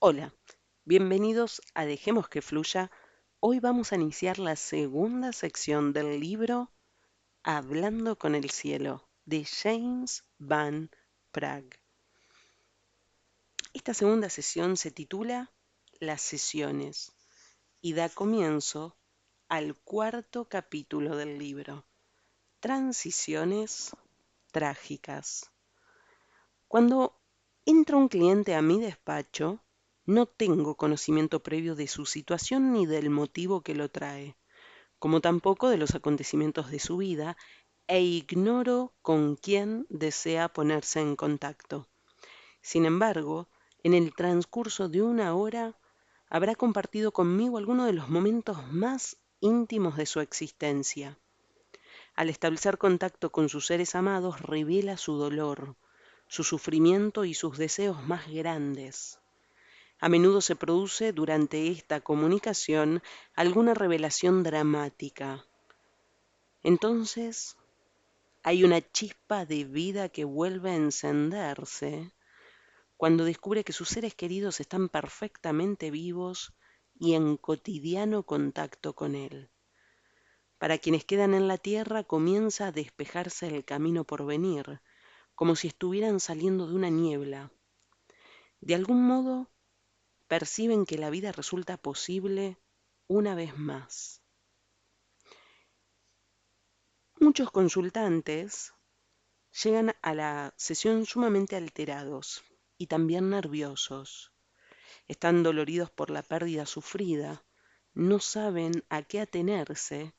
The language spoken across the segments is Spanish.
Hola, bienvenidos a Dejemos que Fluya. Hoy vamos a iniciar la segunda sección del libro Hablando con el cielo de James Van Praagh. Esta segunda sesión se titula Las sesiones y da comienzo al cuarto capítulo del libro, Transiciones trágicas. Cuando entra un cliente a mi despacho, no tengo conocimiento previo de su situación ni del motivo que lo trae, como tampoco de los acontecimientos de su vida, e ignoro con quién desea ponerse en contacto. Sin embargo, en el transcurso de una hora habrá compartido conmigo algunos de los momentos más íntimos de su existencia. Al establecer contacto con sus seres amados, revela su dolor, su sufrimiento y sus deseos más grandes. A menudo se produce durante esta comunicación alguna revelación dramática. Entonces hay una chispa de vida que vuelve a encenderse cuando descubre que sus seres queridos están perfectamente vivos y en cotidiano contacto con él. Para quienes quedan en la tierra comienza a despejarse el camino por venir, como si estuvieran saliendo de una niebla. De algún modo perciben que la vida resulta posible una vez más. Muchos consultantes llegan a la sesión sumamente alterados y también nerviosos. Están doloridos por la pérdida sufrida, no saben a qué atenerse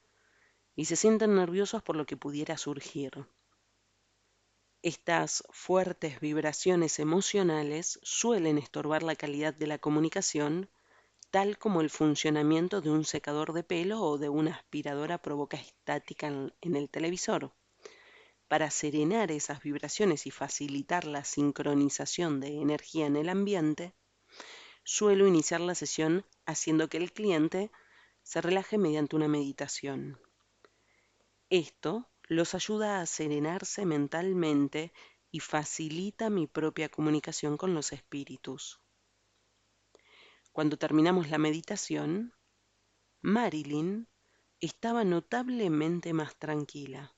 y se sienten nerviosos por lo que pudiera surgir. Estas fuertes vibraciones emocionales suelen estorbar la calidad de la comunicación, tal como el funcionamiento de un secador de pelo o de una aspiradora provoca estática en el televisor. Para serenar esas vibraciones y facilitar la sincronización de energía en el ambiente, suelo iniciar la sesión haciendo que el cliente se relaje mediante una meditación. Esto los ayuda a serenarse mentalmente y facilita mi propia comunicación con los espíritus. Cuando terminamos la meditación, Marilyn estaba notablemente más tranquila.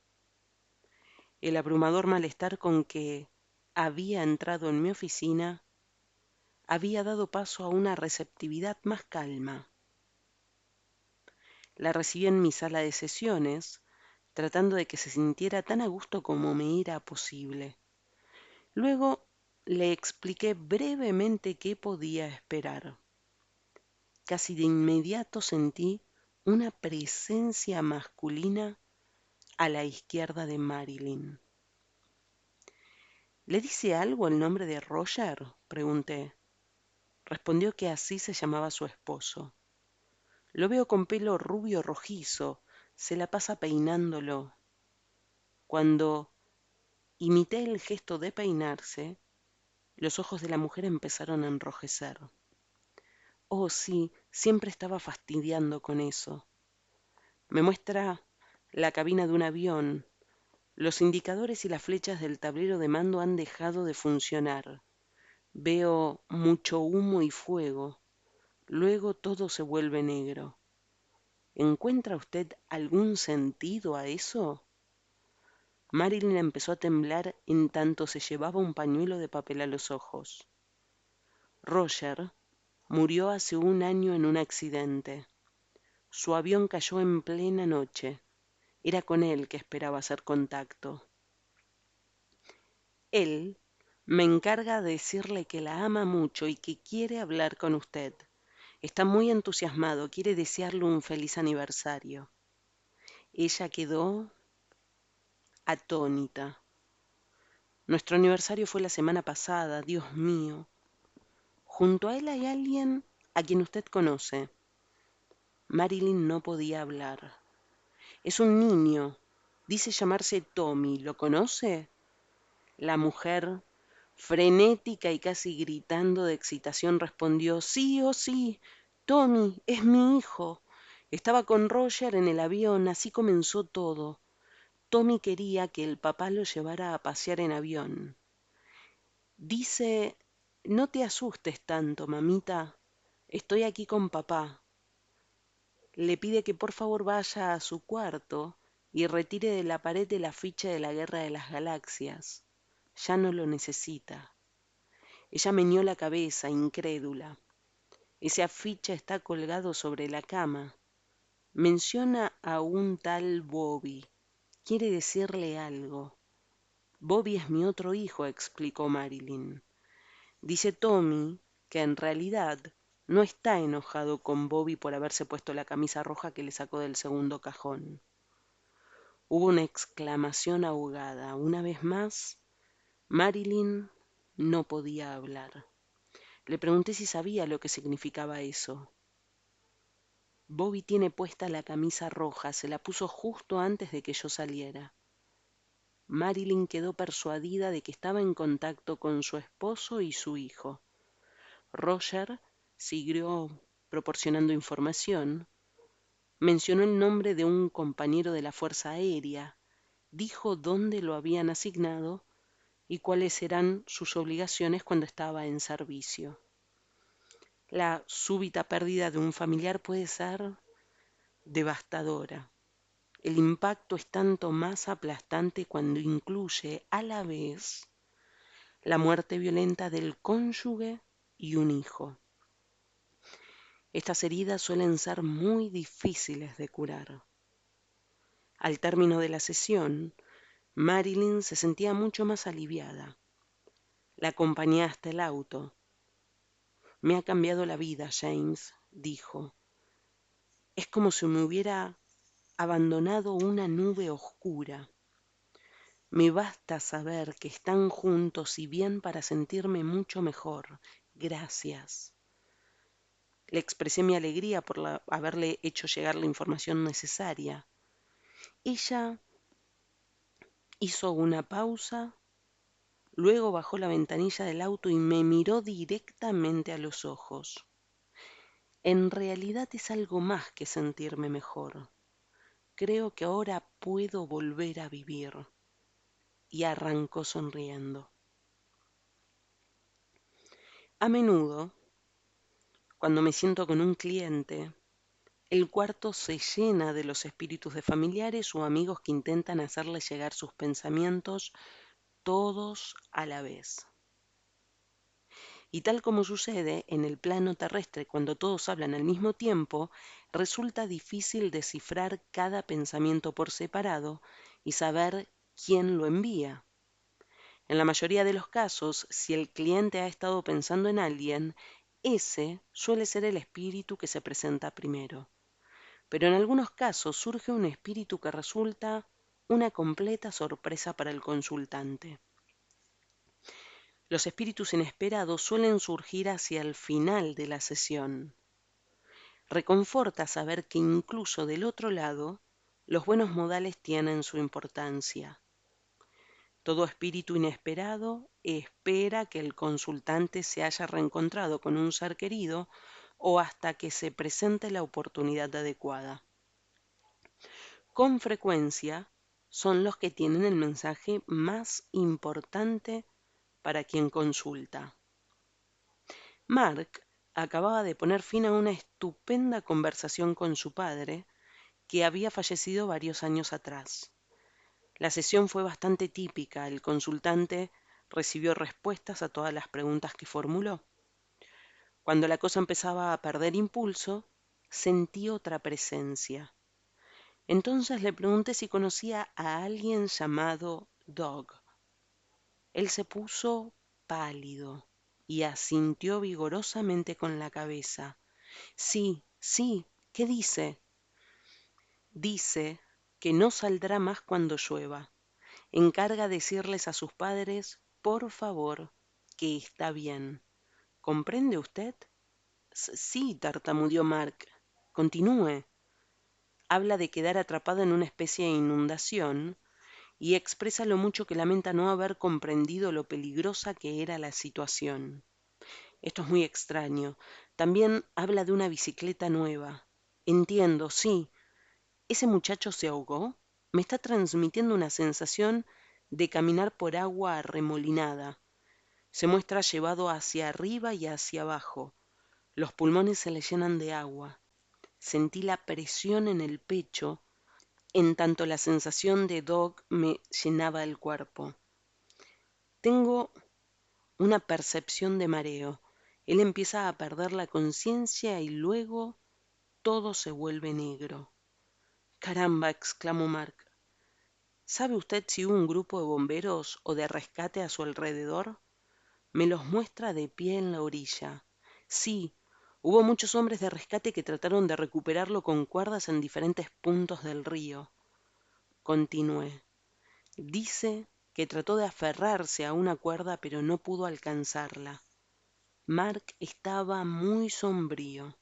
El abrumador malestar con que había entrado en mi oficina había dado paso a una receptividad más calma. La recibí en mi sala de sesiones, tratando de que se sintiera tan a gusto como me era posible. Luego le expliqué brevemente qué podía esperar. Casi de inmediato sentí una presencia masculina a la izquierda de Marilyn. ¿Le dice algo el nombre de Roger?, pregunté. Respondió que así se llamaba su esposo. Lo veo con pelo rubio rojizo, se la pasa peinándolo. Cuando imité el gesto de peinarse, los ojos de la mujer empezaron a enrojecer. Oh, sí, siempre estaba fastidiando con eso. Me muestra la cabina de un avión. Los indicadores y las flechas del tablero de mando han dejado de funcionar. Veo mucho humo y fuego. Luego todo se vuelve negro. ¿Encuentra usted algún sentido a eso? Marilyn empezó a temblar en tanto se llevaba un pañuelo de papel a los ojos. Roger murió hace un año en un accidente. Su avión cayó en plena noche. Era con él que esperaba hacer contacto. Él me encarga de decirle que la ama mucho y que quiere hablar con usted. Está muy entusiasmado, quiere desearle un feliz aniversario. Ella quedó atónita. Nuestro aniversario fue la semana pasada, Dios mío. Junto a él hay alguien a quien usted conoce. Marilyn no podía hablar. Es un niño. Dice llamarse Tommy. ¿Lo conoce? La mujer, frenética y casi gritando de excitación, respondió: sí, oh sí, Tommy, es mi hijo. Estaba con Roger en el avión, así comenzó todo. Tommy quería que el papá lo llevara a pasear en avión. Dice No te asustes tanto, mamita. Estoy aquí con papá. Le pide que por favor vaya a su cuarto y retire de la pared el afiche de la Guerra de las Galaxias. Ya no lo necesita. Ella meneó la cabeza, incrédula. Ese afiche está colgado sobre la cama. Menciona a un tal Bobby. Quiere decirle algo. Bobby es mi otro hijo, explicó Marilyn. Dice Tommy que en realidad no está enojado con Bobby por haberse puesto la camisa roja que le sacó del segundo cajón. Hubo una exclamación ahogada. Una vez más, Marilyn no podía hablar. Le pregunté si sabía lo que significaba eso. Bobby tiene puesta la camisa roja, se la puso justo antes de que yo saliera. Marilyn quedó persuadida de que estaba en contacto con su esposo y su hijo. Roger siguió proporcionando información, mencionó el nombre de un compañero de la Fuerza Aérea, dijo dónde lo habían asignado y cuáles eran sus obligaciones cuando estaba en servicio. La súbita pérdida de un familiar puede ser devastadora. El impacto es tanto más aplastante cuando incluye a la vez la muerte violenta del cónyuge y un hijo. Estas heridas suelen ser muy difíciles de curar. Al término de la sesión, Marilyn se sentía mucho más aliviada. La acompañé hasta el auto. Me ha cambiado la vida, James, dijo. Es como si me hubiera abandonado una nube oscura. Me basta saber que están juntos y bien para sentirme mucho mejor. Gracias. Le expresé mi alegría por haberle hecho llegar la información necesaria. Ella hizo una pausa, luego bajó la ventanilla del auto y me miró directamente a los ojos. En realidad es algo más que sentirme mejor. Creo que ahora puedo volver a vivir. Y arrancó sonriendo. A menudo, cuando me siento con un cliente, el cuarto se llena de los espíritus de familiares o amigos que intentan hacerle llegar sus pensamientos todos a la vez. Y tal como sucede en el plano terrestre cuando todos hablan al mismo tiempo, resulta difícil descifrar cada pensamiento por separado y saber quién lo envía. En la mayoría de los casos, si el cliente ha estado pensando en alguien, ese suele ser el espíritu que se presenta primero. Pero en algunos casos surge un espíritu que resulta una completa sorpresa para el consultante. Los espíritus inesperados suelen surgir hacia el final de la sesión. Reconforta saber que incluso del otro lado, los buenos modales tienen su importancia. Todo espíritu inesperado espera que el consultante se haya reencontrado con un ser querido o hasta que se presente la oportunidad adecuada. Con frecuencia son los que tienen el mensaje más importante para quien consulta. Mark acababa de poner fin a una estupenda conversación con su padre, que había fallecido varios años atrás. La sesión fue bastante típica. El consultante recibió respuestas a todas las preguntas que formuló. Cuando la cosa empezaba a perder impulso, sentí otra presencia. Entonces le pregunté si conocía a alguien llamado Doug. Él se puso pálido y asintió vigorosamente con la cabeza. Sí, sí, ¿qué dice? Dice que no saldrá más cuando llueva. Encarga decirles a sus padres, por favor, que está bien. ¿Comprende usted? Sí, tartamudeó Mark. Continúe. Habla de quedar atrapado en una especie de inundación y expresa lo mucho que lamenta no haber comprendido lo peligrosa que era la situación. Esto es muy extraño. También habla de una bicicleta nueva. Entiendo, sí. ¿Ese muchacho se ahogó? Me está transmitiendo una sensación de caminar por agua arremolinada. Se muestra llevado hacia arriba y hacia abajo. Los pulmones se le llenan de agua. Sentí la presión en el pecho, en tanto la sensación de Doc me llenaba el cuerpo. Tengo una percepción de mareo. Él empieza a perder la conciencia y luego todo se vuelve negro. Caramba, exclamó Mark. ¿Sabe usted si hubo un grupo de bomberos o de rescate a su alrededor? Me los muestra de pie en la orilla. Sí, hubo muchos hombres de rescate que trataron de recuperarlo con cuerdas en diferentes puntos del río. Continué. Dice que trató de aferrarse a una cuerda pero no pudo alcanzarla. Mark estaba muy sombrío.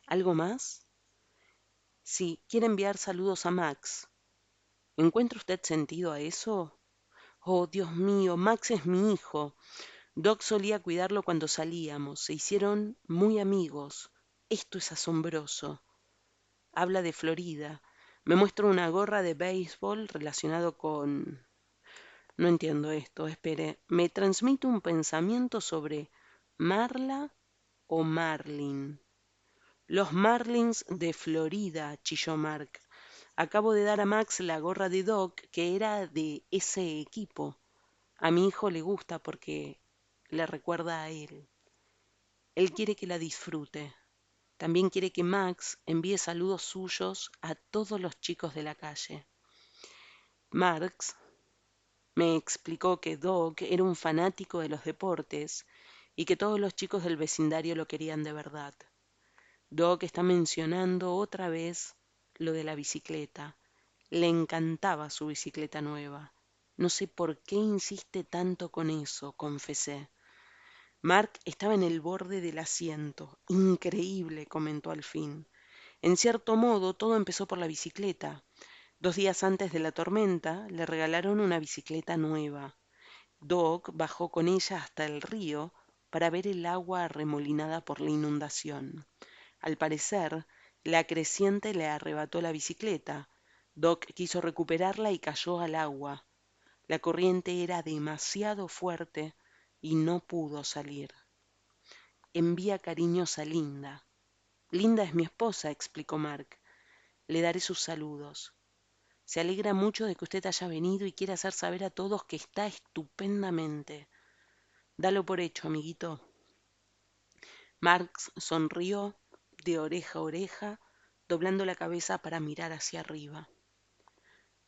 ¿Algo más? Sí, quiere enviar saludos a Max. ¿Encuentra usted sentido a eso? Oh, Dios mío, Max es mi hijo. Doc solía cuidarlo cuando salíamos. Se hicieron muy amigos. Esto es asombroso. Habla de Florida. Me muestra una gorra de béisbol relacionado con... No entiendo esto. Espere. Me transmite un pensamiento sobre Marla o Marlin. Los Marlins de Florida, chilló Mark. Acabo de dar a Max la gorra de Doc, que era de ese equipo. A mi hijo le gusta porque le recuerda a él. Él quiere que la disfrute. También quiere que Max envíe saludos suyos a todos los chicos de la calle. Marx me explicó que Doc era un fanático de los deportes y que todos los chicos del vecindario lo querían de verdad. Doc está mencionando otra vez lo de la bicicleta. Le encantaba su bicicleta nueva. No sé por qué insiste tanto con eso, confesé. Mark estaba en el borde del asiento. Increíble, comentó al fin. En cierto modo, todo empezó por la bicicleta. 2 días antes de la tormenta, le regalaron una bicicleta nueva. Doc bajó con ella hasta el río para ver el agua arremolinada por la inundación. Al parecer, la creciente le arrebató la bicicleta. Doc quiso recuperarla y cayó al agua. La corriente era demasiado fuerte y no pudo salir. Envía cariños a Linda. Linda es mi esposa, explicó Mark. Le daré sus saludos. Se alegra mucho de que usted haya venido y quiere hacer saber a todos que está estupendamente. Dalo por hecho, amiguito. Marx sonrió de oreja a oreja, doblando la cabeza para mirar hacia arriba.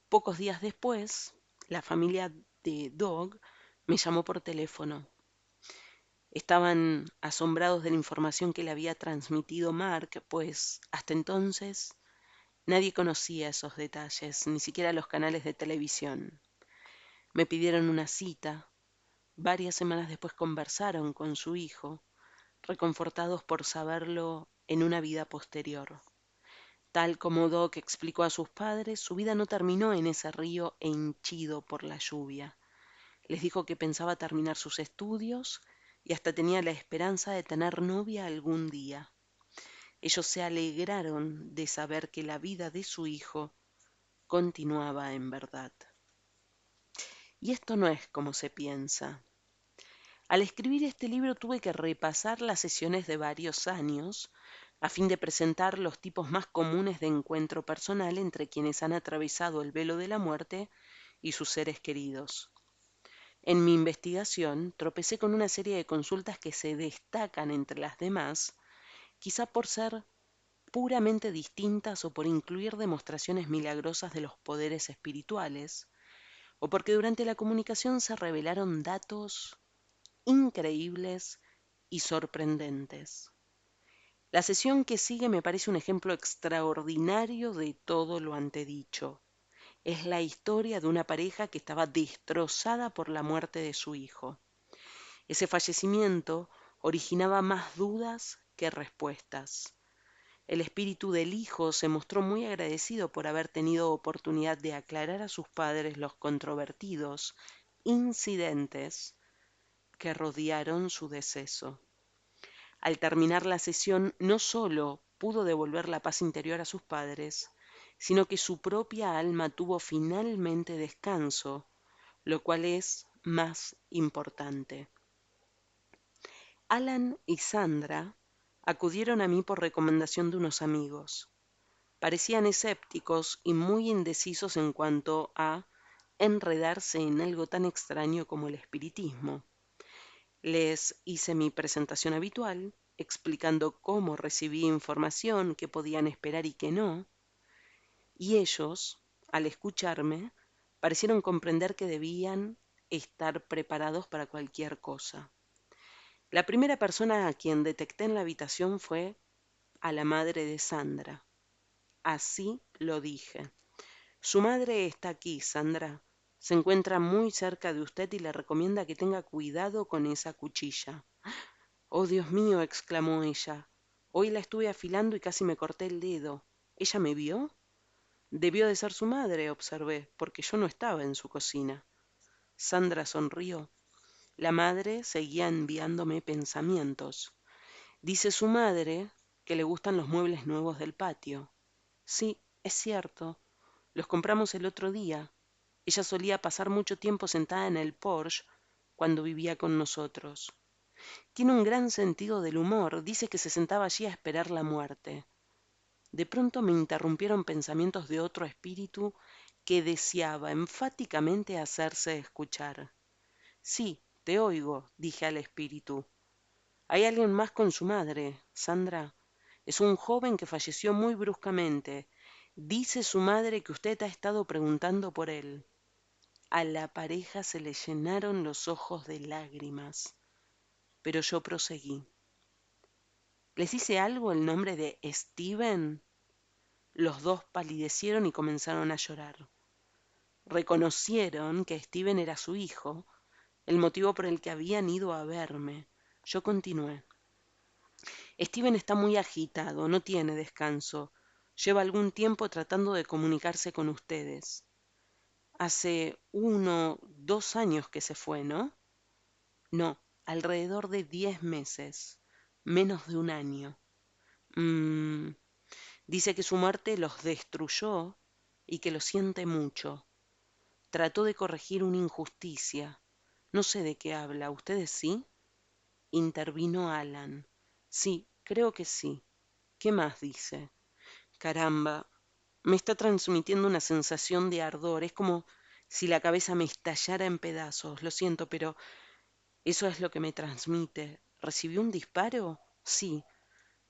Pocos días después, la familia de Doug me llamó por teléfono. Estaban asombrados de la información que le había transmitido Mark, pues hasta entonces nadie conocía esos detalles, ni siquiera los canales de televisión. Me pidieron una cita. Varias semanas después conversaron con su hijo, reconfortados por saberlo en una vida posterior. Tal como Doc explicó a sus padres, su vida no terminó en ese río henchido por la lluvia. Les dijo que pensaba terminar sus estudios y hasta tenía la esperanza de tener novia algún día. Ellos se alegraron de saber que la vida de su hijo continuaba en verdad. Y esto no es como se piensa. Al escribir este libro tuve que repasar las sesiones de varios años a fin de presentar los tipos más comunes de encuentro personal entre quienes han atravesado el velo de la muerte y sus seres queridos. En mi investigación tropecé con una serie de consultas que se destacan entre las demás, quizá por ser puramente distintas o por incluir demostraciones milagrosas de los poderes espirituales, o porque durante la comunicación se revelaron datos increíbles y sorprendentes. La sesión que sigue me parece un ejemplo extraordinario de todo lo antedicho. Es la historia de una pareja que estaba destrozada por la muerte de su hijo. Ese fallecimiento originaba más dudas que respuestas. El espíritu del hijo se mostró muy agradecido por haber tenido oportunidad de aclarar a sus padres los controvertidos incidentes que rodearon su deceso. Al terminar la sesión, no solo pudo devolver la paz interior a sus padres, sino que su propia alma tuvo finalmente descanso, lo cual es más importante. Alan y Sandra acudieron a mí por recomendación de unos amigos. Parecían escépticos y muy indecisos en cuanto a enredarse en algo tan extraño como el espiritismo. Les hice mi presentación habitual, explicando cómo recibí información, qué podían esperar y qué no, y ellos, al escucharme, parecieron comprender que debían estar preparados para cualquier cosa. La primera persona a quien detecté en la habitación fue a la madre de Sandra. Así lo dije. Su madre está aquí, Sandra. Se encuentra muy cerca de usted y le recomienda que tenga cuidado con esa cuchilla. Oh, Dios mío, exclamó ella. Hoy la estuve afilando y casi me corté el dedo. ¿Ella me vio? Debió de ser su madre, observé, porque yo no estaba en su cocina. Sandra sonrió. La madre seguía enviándome pensamientos. Dice su madre que le gustan los muebles nuevos del patio. Sí, es cierto. Los compramos el otro día. Ella solía pasar mucho tiempo sentada en el porche cuando vivía con nosotros. Tiene un gran sentido del humor. Dice que se sentaba allí a esperar la muerte. De pronto me interrumpieron pensamientos de otro espíritu que deseaba enfáticamente hacerse escuchar. Sí, te oigo, dije al espíritu. Hay alguien más con su madre, Sandra. Es un joven que falleció muy bruscamente. Dice su madre que usted ha estado preguntando por él. A la pareja se le llenaron los ojos de lágrimas, pero yo proseguí. ¿Les dice algo el nombre de Steven? Los dos palidecieron y comenzaron a llorar. Reconocieron que Steven era su hijo, el motivo por el que habían ido a verme. Yo continué. Steven está muy agitado, no tiene descanso. Lleva algún tiempo tratando de comunicarse con ustedes. Hace 2 años que se fue, ¿no? No, alrededor de 10 meses, menos de un año. Mm, Dice que su muerte los destruyó y que lo siente mucho. Trató de corregir una injusticia. No sé de qué habla. ¿Ustedes sí? Intervino Alan. Sí, creo que sí. ¿Qué más dice? Caramba, me está transmitiendo una sensación de ardor. Es como si la cabeza me estallara en pedazos. Lo siento, pero eso es lo que me transmite. ¿Recibió un disparo? Sí.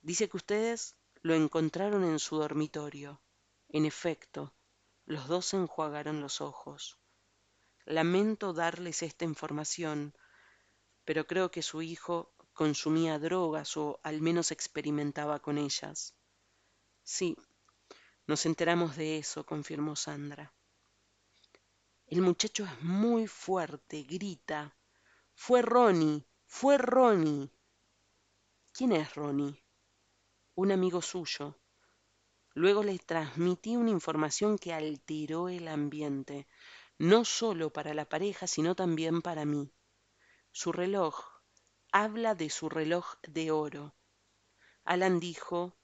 Dice que ustedes lo encontraron en su dormitorio. En efecto, los dos se enjuagaron los ojos. Lamento darles esta información, pero creo que su hijo consumía drogas o al menos experimentaba con ellas. Sí, nos enteramos de eso, confirmó Sandra. El muchacho es muy fuerte, grita. Fue Ronnie, fue Ronnie. ¿Quién es Ronnie? Un amigo suyo. Luego le transmití una información que alteró el ambiente, no solo para la pareja, sino también para mí. Su reloj, habla de su reloj de oro. Alan dijo,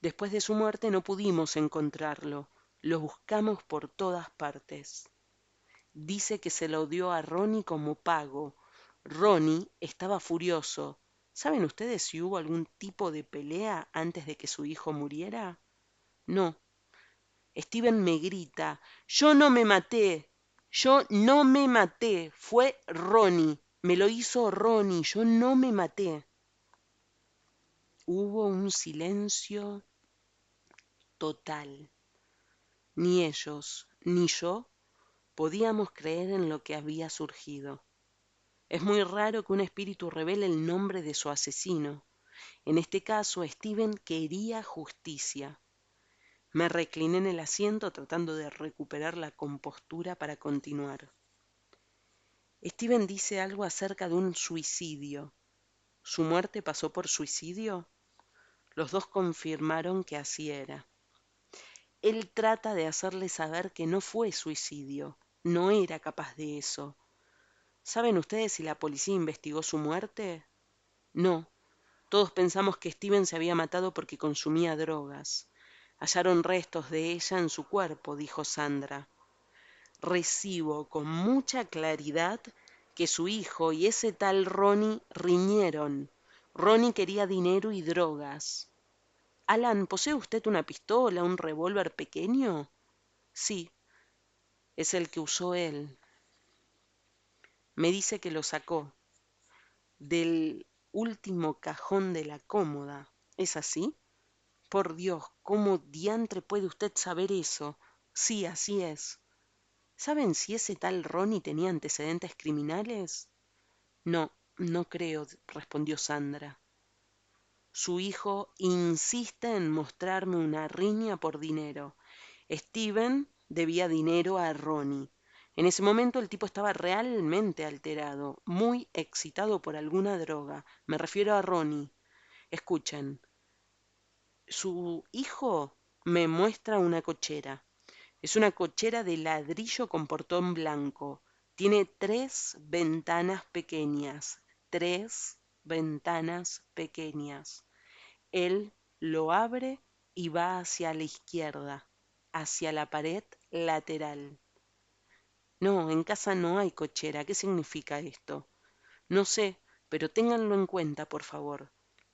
después de su muerte no pudimos encontrarlo, lo buscamos por todas partes. Dice que se lo dio a Ronnie como pago. Ronnie estaba furioso. ¿Saben ustedes si hubo algún tipo de pelea antes de que su hijo muriera? No. Steven me grita, yo no me maté, yo no me maté, fue Ronnie, me lo hizo Ronnie, yo no me maté. Hubo un silencio total. Ni ellos, ni yo podíamos creer en lo que había surgido. Es muy raro que un espíritu revele el nombre de su asesino. En este caso, Steven quería justicia. Me recliné en el asiento tratando de recuperar la compostura para continuar. Steven dice algo acerca de un suicidio. ¿Su muerte pasó por suicidio? Los dos confirmaron que así era. Él trata de hacerle saber que no fue suicidio, no era capaz de eso. ¿Saben ustedes si la policía investigó su muerte? No. Todos pensamos que Steven se había matado porque consumía drogas. Hallaron restos de ella en su cuerpo, dijo Sandra. Recibo con mucha claridad que su hijo y ese tal Ronnie riñeron. Ronnie quería dinero y drogas. Alan, ¿posee usted una pistola, un revólver pequeño? Sí, es el que usó él. Me dice que lo sacó del último cajón de la cómoda. ¿Es así? Por Dios, ¿cómo diantre puede usted saber eso? Sí, así es. ¿Saben si ese tal Ronnie tenía antecedentes criminales? No, no creo, respondió Sandra. Su hijo insiste en mostrarme una riña por dinero. Steven debía dinero a Ronnie. En ese momento el tipo estaba realmente alterado, muy excitado por alguna droga. Me refiero a Ronnie. Escuchen, su hijo me muestra una cochera. Es una cochera de ladrillo con portón blanco. Tiene 3 ventanas pequeñas. 3 ventanas pequeñas. Él lo abre y va hacia la izquierda, hacia la pared lateral. No, en casa no hay cochera. ¿Qué significa esto? No sé, pero ténganlo en cuenta, por favor.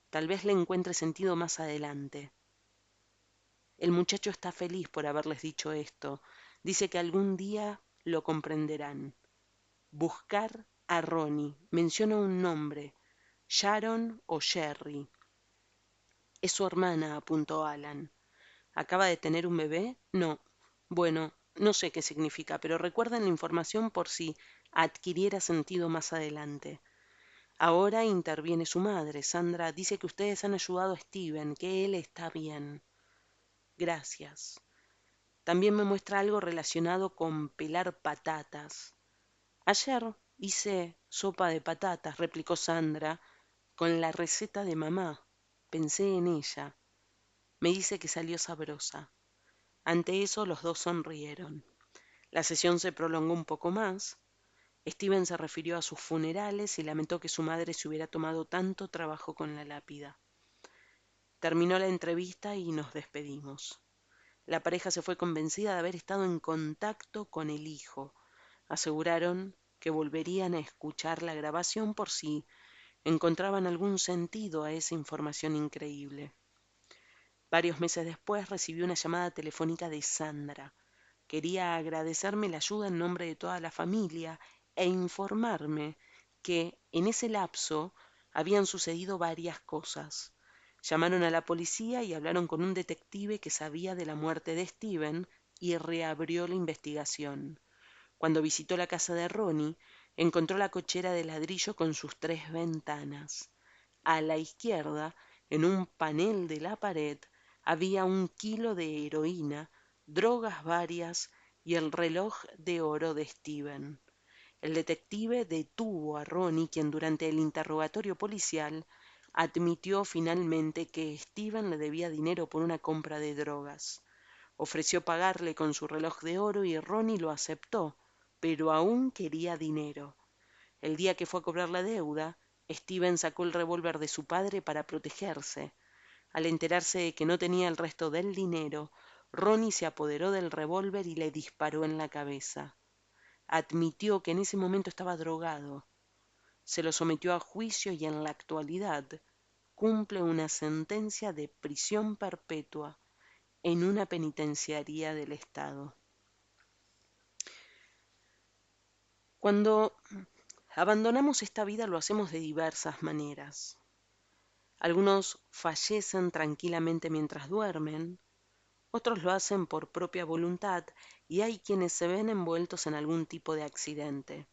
Tal vez le encuentre sentido más adelante. El muchacho está feliz por haberles dicho esto. Dice que algún día lo comprenderán. Buscar a Ronnie. Menciona un nombre. Sharon o Sherry. Es su hermana, apuntó Alan. ¿Acaba de tener un bebé? No. Bueno, no sé qué significa, pero recuerden la información por si adquiriera sentido más adelante. Ahora interviene su madre. Sandra dice que ustedes han ayudado a Steven, que él está bien. Gracias. También me muestra algo relacionado con pelar patatas. Ayer hice sopa de patatas, replicó Sandra, con la receta de mamá. Pensé en ella. Me dice que salió sabrosa. Ante eso los dos sonrieron. La sesión se prolongó un poco más. Steven se refirió a sus funerales y lamentó que su madre se hubiera tomado tanto trabajo con la lápida. Terminó la entrevista y nos despedimos. La pareja se fue convencida de haber estado en contacto con el hijo. Aseguraron que volverían a escuchar la grabación por si encontraban algún sentido a esa información increíble. Varios meses después recibí una llamada telefónica de Sandra. Quería agradecerme la ayuda en nombre de toda la familia e informarme que en ese lapso habían sucedido varias cosas. Llamaron a la policía y hablaron con un detective que sabía de la muerte de Steven y reabrió la investigación. Cuando visitó la casa de Ronnie, encontró la cochera de ladrillo con sus 3 ventanas. A la izquierda, en un panel de la pared, había 1 kilo de heroína, drogas varias y el reloj de oro de Steven. El detective detuvo a Ronnie, quien durante el interrogatorio policial admitió finalmente que Steven le debía dinero por una compra de drogas. Ofreció pagarle con su reloj de oro y Ronnie lo aceptó, pero aún quería dinero. El día que fue a cobrar la deuda, Steven sacó el revólver de su padre para protegerse. Al enterarse de que no tenía el resto del dinero, Ronnie se apoderó del revólver y le disparó en la cabeza. Admitió que en ese momento estaba drogado. Se lo sometió a juicio y en la actualidad cumple una sentencia de prisión perpetua en una penitenciaría del estado. Cuando abandonamos esta vida lo hacemos de diversas maneras. Algunos fallecen tranquilamente mientras duermen, otros lo hacen por propia voluntad y hay quienes se ven envueltos en algún tipo de accidente.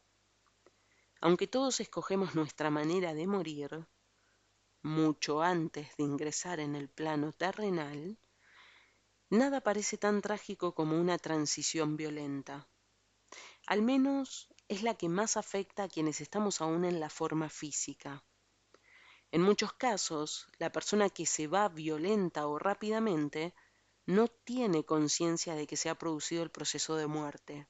Aunque todos escogemos nuestra manera de morir, mucho antes de ingresar en el plano terrenal, nada parece tan trágico como una transición violenta. Al menos es la que más afecta a quienes estamos aún en la forma física. En muchos casos, la persona que se va violenta o rápidamente no tiene conciencia de que se ha producido el proceso de muerte.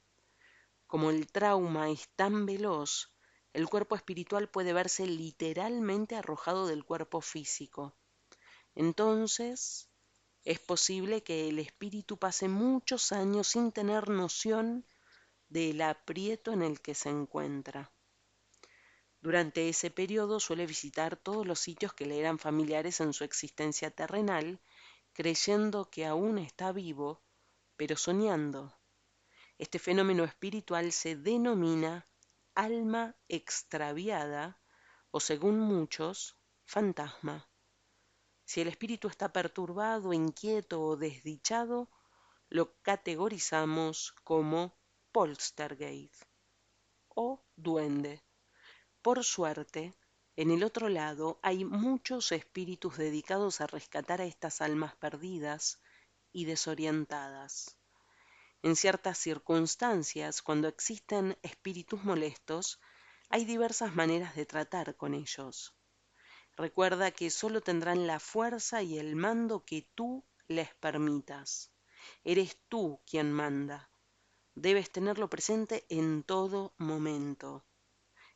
Como el trauma es tan veloz, el cuerpo espiritual puede verse literalmente arrojado del cuerpo físico. Entonces, es posible que el espíritu pase muchos años sin tener noción del aprieto en el que se encuentra. Durante ese periodo suele visitar todos los sitios que le eran familiares en su existencia terrenal, creyendo que aún está vivo, pero soñando. Este fenómeno espiritual se denomina alma extraviada o, según muchos, fantasma. Si el espíritu está perturbado, inquieto o desdichado, lo categorizamos como poltergeist o duende. Por suerte, en el otro lado hay muchos espíritus dedicados a rescatar a estas almas perdidas y desorientadas. En ciertas circunstancias, cuando existen espíritus molestos, hay diversas maneras de tratar con ellos. Recuerda que solo tendrán la fuerza y el mando que tú les permitas. Eres tú quien manda. Debes tenerlo presente en todo momento.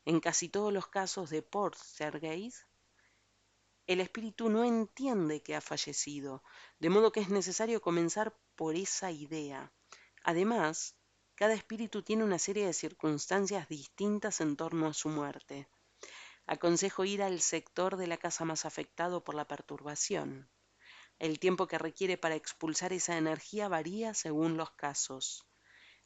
En casi todos los casos de poltergeist, el espíritu no entiende que ha fallecido, de modo que es necesario comenzar por esa idea. Además, cada espíritu tiene una serie de circunstancias distintas en torno a su muerte. Aconsejo ir al sector de la casa más afectado por la perturbación. El tiempo que requiere para expulsar esa energía varía según los casos.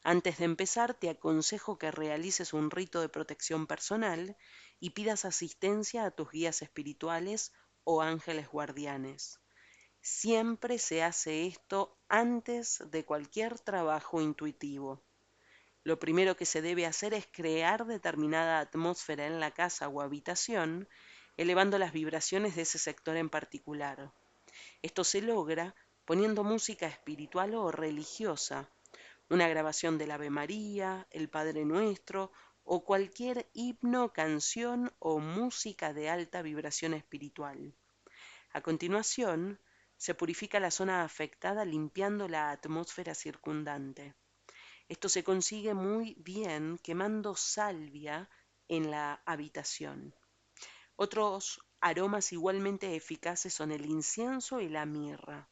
Antes de empezar, te aconsejo que realices un rito de protección personal y pidas asistencia a tus guías espirituales o ángeles guardianes. Siempre se hace esto antes de cualquier trabajo intuitivo. Lo primero que se debe hacer es crear determinada atmósfera en la casa o habitación, elevando las vibraciones de ese sector en particular. Esto se logra poniendo música espiritual o religiosa, una grabación del Ave María, el Padre Nuestro o cualquier himno, canción o música de alta vibración espiritual. A continuación, se purifica la zona afectada limpiando la atmósfera circundante. Esto se consigue muy bien quemando salvia en la habitación. Otros aromas igualmente eficaces son el incienso y la mirra.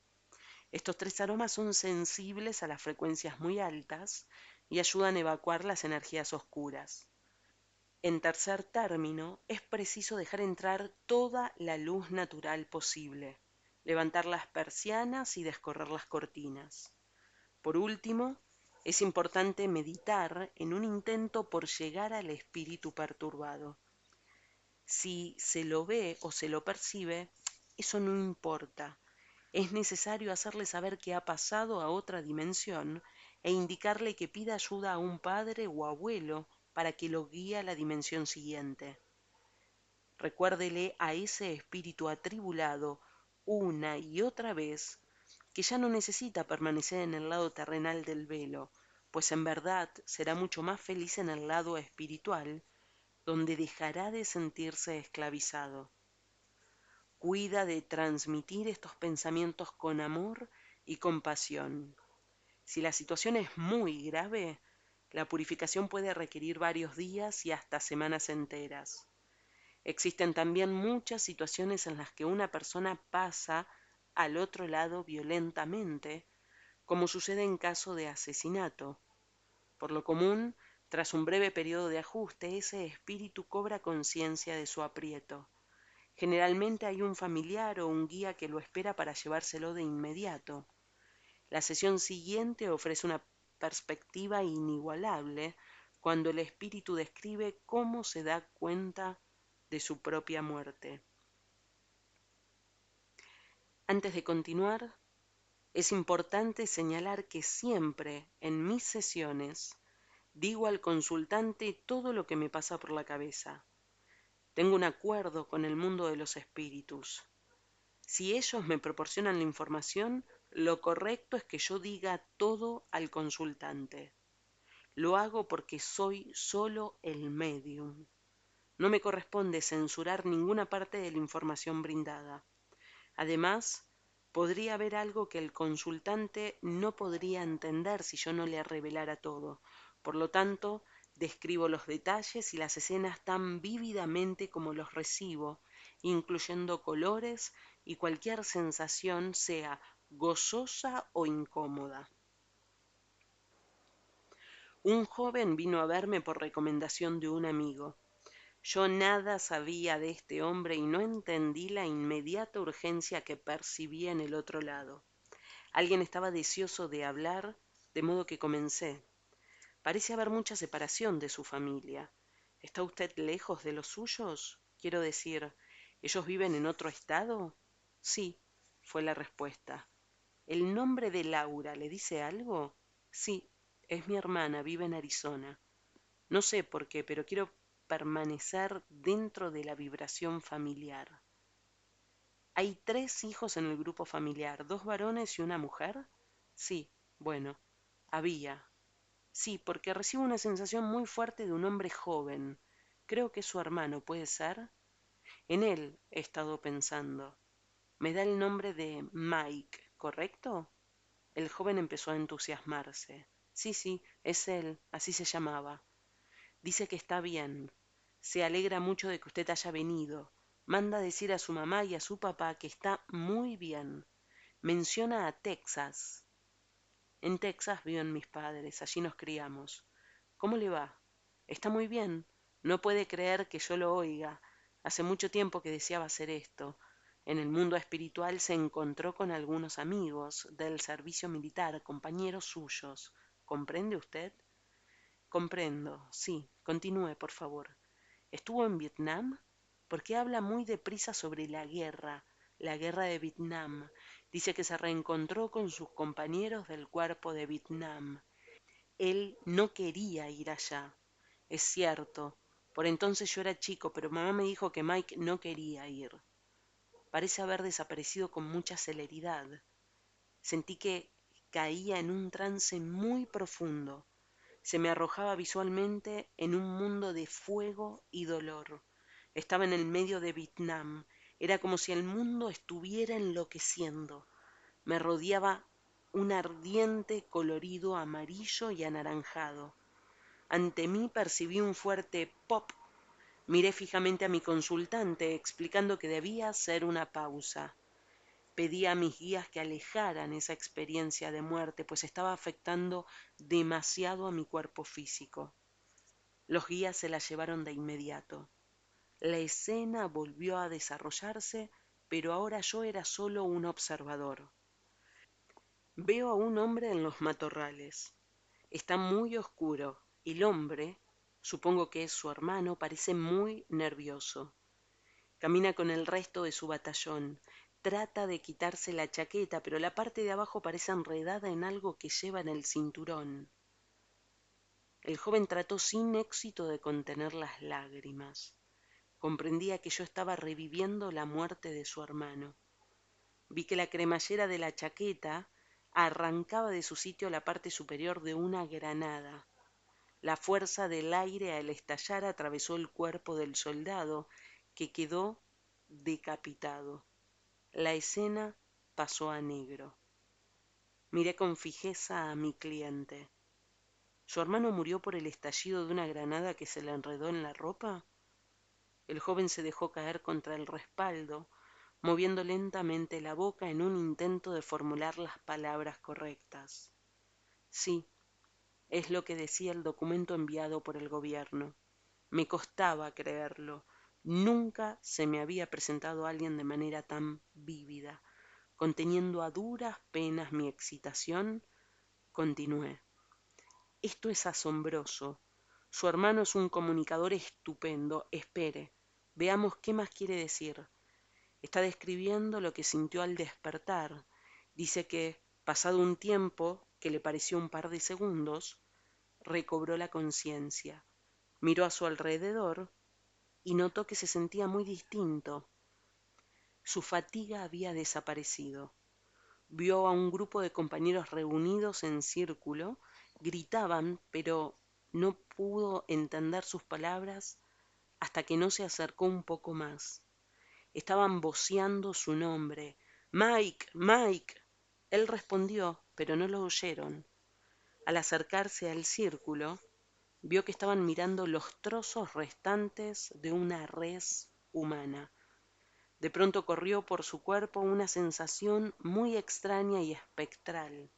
Estos tres aromas son sensibles a las frecuencias muy altas y ayudan a evacuar las energías oscuras. En tercer término, es preciso dejar entrar toda la luz natural posible, levantar las persianas y descorrer las cortinas. Por último, es importante meditar en un intento por llegar al espíritu perturbado. Si se lo ve o se lo percibe, eso no importa. Es necesario hacerle saber que ha pasado a otra dimensión e indicarle que pida ayuda a un padre o abuelo para que lo guíe a la dimensión siguiente. Recuérdele a ese espíritu atribulado una y otra vez que ya no necesita permanecer en el lado terrenal del velo, pues en verdad será mucho más feliz en el lado espiritual, donde dejará de sentirse esclavizado. Cuida de transmitir estos pensamientos con amor y compasión. Si la situación es muy grave, la purificación puede requerir varios días y hasta semanas enteras. Existen también muchas situaciones en las que una persona pasa al otro lado violentamente, como sucede en caso de asesinato. Por lo común, tras un breve periodo de ajuste, ese espíritu cobra conciencia de su aprieto. Generalmente hay un familiar o un guía que lo espera para llevárselo de inmediato. La sesión siguiente ofrece una perspectiva inigualable cuando el espíritu describe cómo se da cuenta de su propia muerte. Antes de continuar, es importante señalar que siempre en mis sesiones digo al consultante todo lo que me pasa por la cabeza. Tengo un acuerdo con el mundo de los espíritus. Si ellos me proporcionan la información, lo correcto es que yo diga todo al consultante. Lo hago porque soy solo el medium. No me corresponde censurar ninguna parte de la información brindada. Además, podría haber algo que el consultante no podría entender si yo no le revelara todo. Por lo tanto, describo los detalles y las escenas tan vívidamente como los recibo, incluyendo colores y cualquier sensación, sea gozosa o incómoda. Un joven vino a verme por recomendación de un amigo. Yo nada sabía de este hombre y no entendí la inmediata urgencia que percibía en el otro lado. Alguien estaba deseoso de hablar, de modo que comencé. Parece haber mucha separación de su familia. ¿Está usted lejos de los suyos? Quiero decir, ¿ellos viven en otro estado? Sí, fue la respuesta. ¿El nombre de Laura le dice algo? Sí, es mi hermana, vive en Arizona. No sé por qué, pero quiero permanecer dentro de la vibración familiar. ¿Hay 3 hijos en el grupo familiar, 2 varones y una mujer? Sí, bueno, había. Sí, porque recibo una sensación muy fuerte de un hombre joven. Creo que es su hermano, ¿puede ser? En él he estado pensando. Me da el nombre de Mike, ¿correcto? El joven empezó a entusiasmarse. Sí, sí, es él, así se llamaba. Dice que está bien. Se alegra mucho de que usted haya venido. Manda decir a su mamá y a su papá que está muy bien. Menciona a Texas. En Texas viven mis padres, allí nos criamos. ¿Cómo le va? Está muy bien. No puede creer que yo lo oiga. Hace mucho tiempo que deseaba hacer esto. En el mundo espiritual se encontró con algunos amigos del servicio militar, compañeros suyos. ¿Comprende usted? Comprendo, sí. Continúe, por favor. ¿Estuvo en Vietnam? Porque habla muy deprisa sobre la guerra de Vietnam. Dice que se reencontró con sus compañeros del cuerpo de Vietnam. Él no quería ir allá. Es cierto. Por entonces yo era chico, pero mamá me dijo que Mike no quería ir. Parece haber desaparecido con mucha celeridad. Sentí que caía en un trance muy profundo. Se me arrojaba visualmente en un mundo de fuego y dolor. Estaba en el medio de Vietnam. Era como si el mundo estuviera enloqueciendo. Me rodeaba un ardiente colorido amarillo y anaranjado. Ante mí percibí un fuerte pop. Miré fijamente a mi consultante, explicando que debía hacer una pausa. Pedí a mis guías que alejaran esa experiencia de muerte, pues estaba afectando demasiado a mi cuerpo físico. Los guías se la llevaron de inmediato. La escena volvió a desarrollarse, pero ahora yo era solo un observador. Veo a un hombre en los matorrales. Está muy oscuro. El hombre, supongo que es su hermano, parece muy nervioso. Camina con el resto de su batallón. Trata de quitarse la chaqueta, pero la parte de abajo parece enredada en algo que lleva en el cinturón. El joven trató sin éxito de contener las lágrimas. Comprendía que yo estaba reviviendo la muerte de su hermano. Vi que la cremallera de la chaqueta arrancaba de su sitio la parte superior de una granada. La fuerza del aire al estallar atravesó el cuerpo del soldado, que quedó decapitado. La escena pasó a negro. Miré con fijeza a mi cliente. ¿Su hermano murió por el estallido de una granada que se le enredó en la ropa? El joven se dejó caer contra el respaldo, moviendo lentamente la boca en un intento de formular las palabras correctas. Sí, es lo que decía el documento enviado por el gobierno. Me costaba creerlo. Nunca se me había presentado alguien de manera tan vívida. Conteniendo a duras penas mi excitación, continué. Esto es asombroso. Su hermano es un comunicador estupendo. Espere, veamos qué más quiere decir. Está describiendo lo que sintió al despertar. Dice que, pasado un tiempo, que le pareció un par de segundos, recobró la conciencia. Miró a su alrededor y notó que se sentía muy distinto. Su fatiga había desaparecido. Vio a un grupo de compañeros reunidos en círculo, gritaban, pero no pudo entender sus palabras hasta que no se acercó un poco más. Estaban voceando su nombre. Mike, Mike. Él respondió, pero no lo oyeron. Al acercarse al círculo, vio que estaban mirando los trozos restantes de una res humana. De pronto corrió por su cuerpo una sensación muy extraña y espectral.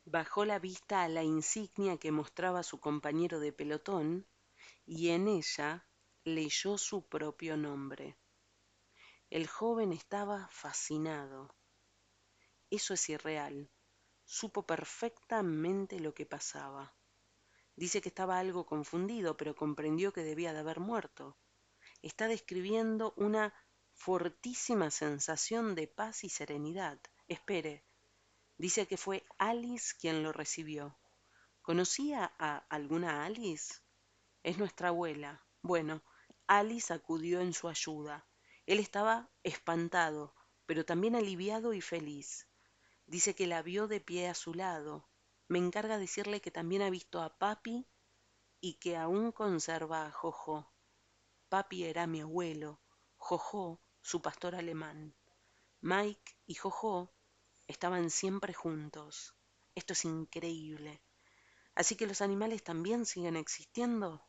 Bajó la vista a la insignia que mostraba su compañero de pelotón y en ella leyó su propio nombre. El joven estaba fascinado. Eso es irreal. Supo perfectamente lo que pasaba. Dice que estaba algo confundido, pero comprendió que debía de haber muerto. Está describiendo una fortísima sensación de paz y serenidad. Espere, dice que fue Alice quien lo recibió. ¿Conocía a alguna Alice? Es nuestra abuela. Bueno, Alice acudió en su ayuda. Él estaba espantado, pero también aliviado y feliz. Dice que la vio de pie a su lado. Me encarga decirle que también ha visto a Papi y que aún conserva a Jojo. Papi era mi abuelo, Jojo su pastor alemán. Mike y Jojo estaban siempre juntos. Esto es increíble. Así que los animales también siguen existiendo.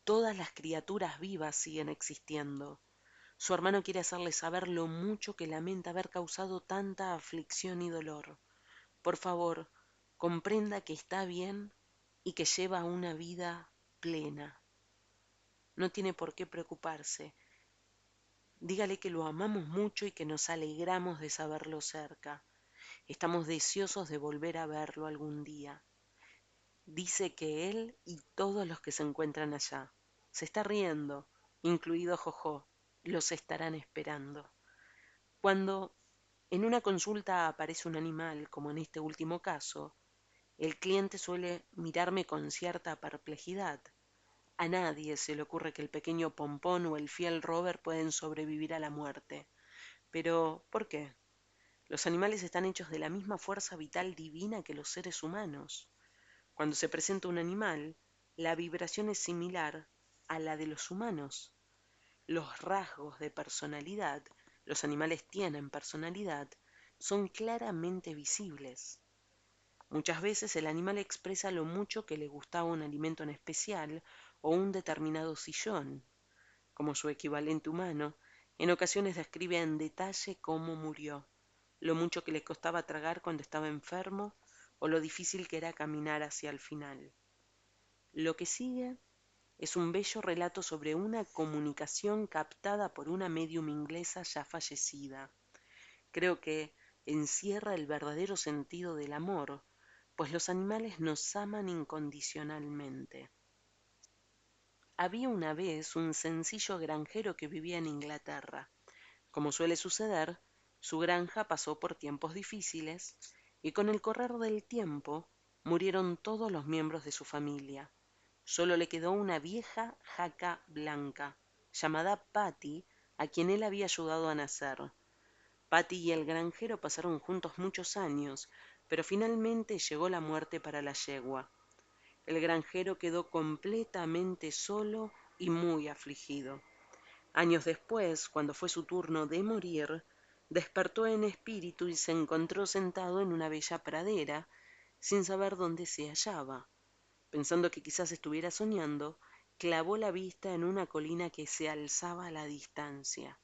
Todas las criaturas vivas siguen existiendo. Su hermano quiere hacerle saber lo mucho que lamenta haber causado tanta aflicción y dolor. Por favor, comprenda que está bien y que lleva una vida plena. No tiene por qué preocuparse. Dígale que lo amamos mucho y que nos alegramos de saberlo cerca. Estamos deseosos de volver a verlo algún día. Dice que él y todos los que se encuentran allá se está riendo, incluido Jojo, los estarán esperando. Cuando en una consulta aparece un animal, como en este último caso, el cliente suele mirarme con cierta perplejidad. A nadie se le ocurre que el pequeño Pompón o el fiel Robert pueden sobrevivir a la muerte. Pero, ¿por qué? Los animales están hechos de la misma fuerza vital divina que los seres humanos. Cuando se presenta un animal, la vibración es similar a la de los humanos. Los rasgos de personalidad, los animales tienen personalidad, son claramente visibles. Muchas veces el animal expresa lo mucho que le gustaba un alimento en especial o un determinado sillón. Como su equivalente humano, en ocasiones describe en detalle cómo murió, lo mucho que le costaba tragar cuando estaba enfermo o lo difícil que era caminar hacia el final. Lo que sigue es un bello relato sobre una comunicación captada por una médium inglesa ya fallecida. Creo que encierra el verdadero sentido del amor, pues los animales nos aman incondicionalmente. Había una vez un sencillo granjero que vivía en Inglaterra. Como suele suceder, su granja pasó por tiempos difíciles y con el correr del tiempo murieron todos los miembros de su familia. Solo le quedó una vieja jaca blanca, llamada Patty, a quien él había ayudado a nacer. Patty y el granjero pasaron juntos muchos años, pero finalmente llegó la muerte para la yegua. El granjero quedó completamente solo y muy afligido. Años después, cuando fue su turno de morir, despertó en espíritu y se encontró sentado en una bella pradera, sin saber dónde se hallaba. Pensando que quizás estuviera soñando, clavó la vista en una colina que se alzaba a la distancia.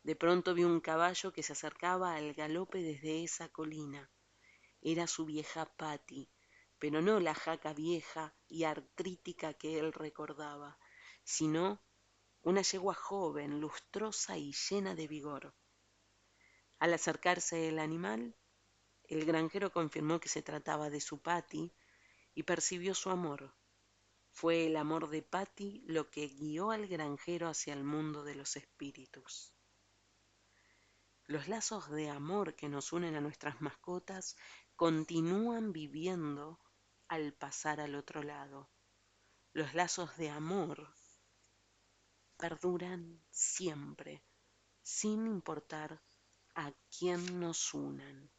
De pronto vio un caballo que se acercaba al galope desde esa colina. Era su vieja Patty, pero no la jaca vieja y artrítica que él recordaba, sino una yegua joven, lustrosa y llena de vigor. Al acercarse el animal, el granjero confirmó que se trataba de su Patty y percibió su amor. Fue el amor de Patty lo que guió al granjero hacia el mundo de los espíritus. Los lazos de amor que nos unen a nuestras mascotas continúan viviendo al pasar al otro lado. Los lazos de amor perduran siempre, sin importar a quién nos unan.